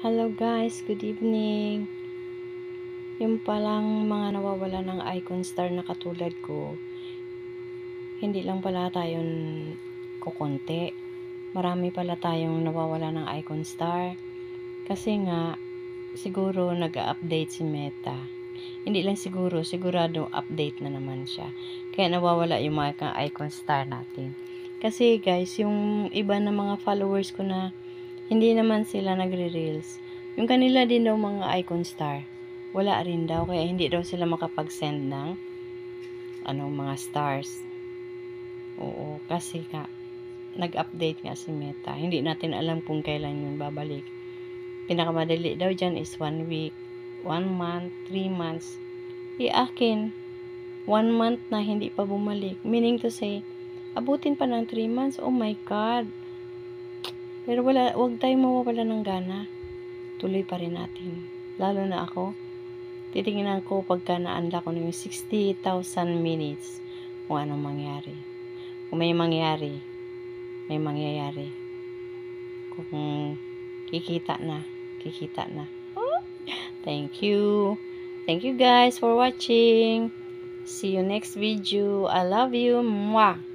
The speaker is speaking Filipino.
Hello guys, good evening. Yung palang mga nawawala ng icon star na katulad ko, hindi lang pala tayong kukonti. Marami pala tayong nawawala ng icon star. Kasi nga, siguro nag-update si Meta. Hindi lang siguro, sigurado update na naman siya. Kaya nawawala yung mga icon star natin. Kasi guys, yung iba na mga followers ko na hindi naman sila nagre-reels. Yung kanila din daw mga icon star, wala rin daw. Kaya hindi daw sila makapag-send ng mga stars. Oo, kasi nag-update nga si Meta. Hindi natin alam kung kailan yun babalik. Pinakamadali daw dyan is 1 week, 1 month, 3 months. Akin, 1 month na hindi pa bumalik. Meaning to say, abutin pa ng 3 months. Oh my God. Pero wag tayong mawawala ng gana. Tuloy pa rin natin. Lalo na ako, titingnan ko pagka na-unlock ko na yung 60,000 minutes kung anong mangyari. Kung may mangyari, may mangyayari. Kung kikita na, kikita na. Thank you. Thank you guys for watching. See you next video. I love you. Mwah!